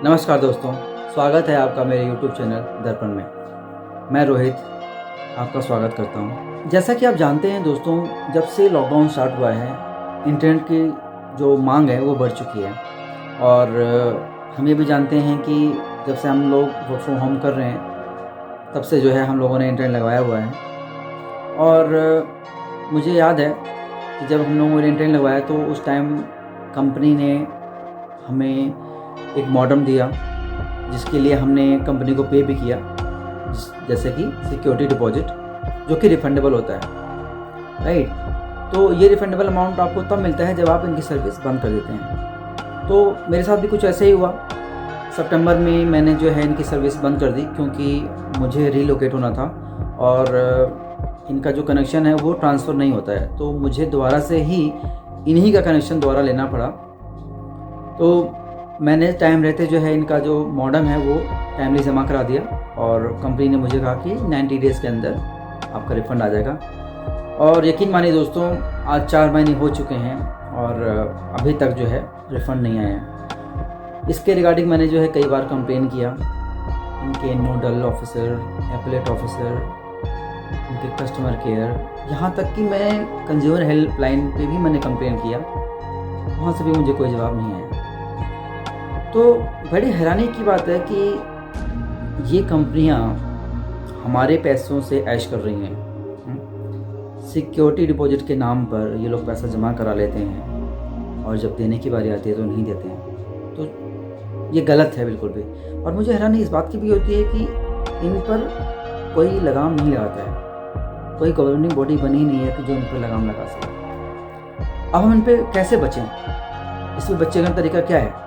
नमस्कार दोस्तों, स्वागत है आपका मेरे YouTube चैनल दर्पण में। मैं रोहित आपका स्वागत करता हूं। जैसा कि आप जानते हैं दोस्तों, जब से लॉकडाउन स्टार्ट हुआ है, इंटरनेट की जो मांग है वो बढ़ चुकी है। और हम ये भी जानते हैं कि जब से हम लोग वर्क फ्रॉम होम कर रहे हैं, तब से जो है हम लोगों ने इंटरनेट लगाया हुआ है। और मुझे याद है कि जब हम लोगों ने इंटरनेट लगवाया तो उस टाइम कंपनी ने हमें एक मॉडेम दिया, जिसके लिए हमने कंपनी को पे भी किया, जैसे कि सिक्योरिटी डिपॉजिट, जो कि रिफंडेबल होता है, राइट। तो ये रिफंडेबल अमाउंट आपको तब मिलता है जब आप इनकी सर्विस बंद कर देते हैं। तो मेरे साथ भी कुछ ऐसे ही हुआ। सितंबर में मैंने जो है इनकी सर्विस बंद कर दी, क्योंकि मुझे रीलोकेट होना था और इनका जो कनेक्शन है वो ट्रांसफ़र नहीं होता है, तो मुझे दोबारा से ही इन्हीं का कनेक्शन दोबारा लेना पड़ा। तो मैंने टाइम रहते जो है इनका जो मॉडेम है वो टाइमली जमा करा दिया, और कंपनी ने मुझे कहा कि 90 डेज़ के अंदर आपका रिफ़ंड आ जाएगा। और यकीन मानिए दोस्तों, आज 4 महीने हो चुके हैं और अभी तक जो है रिफ़ंड नहीं आया। इसके रिगार्डिंग मैंने जो है कई बार कंप्लेन किया इनके नोडल ऑफिसर, एपलेट ऑफिसर, इनके कस्टमर केयर, यहाँ तक कि मैं कंज्यूमर हेल्पलाइन पे भी मैंने कंप्लेन किया, वहाँ से भी मुझे कोई जवाब नहीं आया। तो बड़ी हैरानी की बात है कि ये कंपनियां हमारे पैसों से ऐश कर रही हैं। सिक्योरिटी डिपॉजिट के नाम पर ये लोग पैसा जमा करा लेते हैं, और जब देने की बारी आती है तो नहीं देते हैं। तो ये गलत है बिल्कुल भी। और मुझे हैरानी इस बात की भी होती है कि इन पर कोई लगाम नहीं लगाता है, कोई गवर्निंग बॉडी बनी नहीं है कि जो इन पर लगाम लगा सके। अब हम इन पर कैसे बचें, इसमें बचने का तरीका क्या है?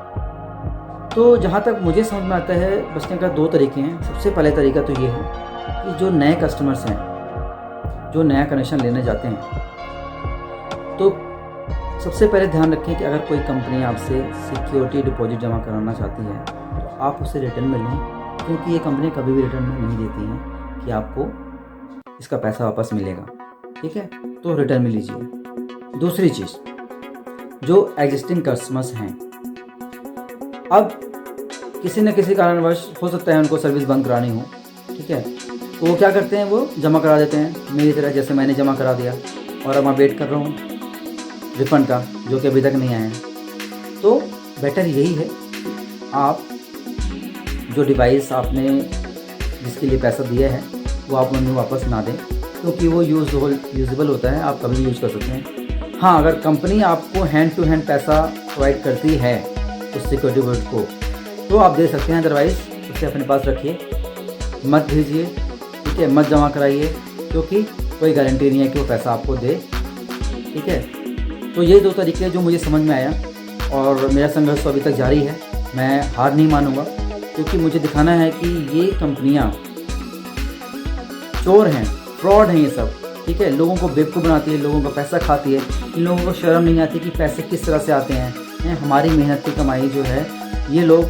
तो जहाँ तक मुझे समझ में आता है, बचने का 2 तरीके हैं। सबसे पहले तरीका तो ये है कि जो नए कस्टमर्स हैं, जो नया कनेक्शन लेने जाते हैं, तो सबसे पहले ध्यान रखें कि अगर कोई कंपनी आपसे सिक्योरिटी डिपॉजिट जमा कराना चाहती है तो आप उसे रिटर्न में लें, क्योंकि ये कंपनी कभी भी रिटर्न में नहीं देती हैं कि आपको इसका पैसा वापस मिलेगा। ठीक है, तो रिटर्न में लीजिए। दूसरी चीज़, जो एग्जिस्टिंग कस्टमर्स हैं, अब किसी न किसी कारणवश हो सकता है उनको सर्विस बंद करानी हो, ठीक है, तो वो क्या करते हैं, वो जमा करा देते हैं मेरी तरह, जैसे मैंने जमा करा दिया, और अब मैं वेट कर रहा हूँ रिफ़ंड का, जो कि अभी तक नहीं आया है। तो बेटर यही है आप जो डिवाइस आपने जिसके लिए पैसा दिया है वो आप उन्हें वापस ना दें, क्योंकि वो यूजेबल होता है, आप कभी भी यूज़ कर सकते हैं। हाँ, अगर कंपनी आपको हैंड टू हैंड पैसा प्रोवाइड करती है उस सिक्योरिटी डिपॉजिट को, तो आप दे सकते हैं, अदरवाइज़ उसे अपने पास रखिए, मत भेजिए, ठीक है, मत जमा कराइए, क्योंकि कोई गारंटी नहीं है कि वो पैसा आपको दे। ठीक है, तो ये 2 तरीके जो मुझे समझ में आया, और मेरा संघर्ष तो अभी तक जारी है। मैं हार नहीं मानूंगा, क्योंकि मुझे दिखाना है कि ये कंपनियां चोर हैं, फ्रॉड हैं ये सब। ठीक है, लोगों को बेवकूफ़ बनाती है, लोगों का पैसा खाती है। इन लोगों को शर्म नहीं आती कि पैसे किस तरह से आते हैं। हमारी मेहनत की कमाई जो है ये लोग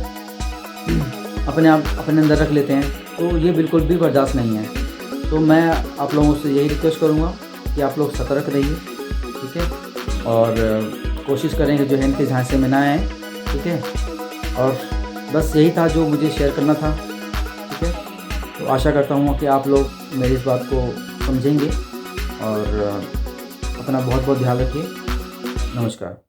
अपने अंदर रख लेते हैं, तो ये बिल्कुल भी बर्दाश्त नहीं है। तो मैं आप लोगों से यही रिक्वेस्ट करूँगा कि आप लोग सतर्क रहिए, ठीक है, और कोशिश करेंगे जो है इनके झांसे में ना आए, ठीक है। और बस यही था जो मुझे शेयर करना था, ठीक है। तो आशा करता हूँ कि आप लोग मेरी इस बात को समझेंगे, और अपना बहुत बहुत ध्यान रखिए। नमस्कार।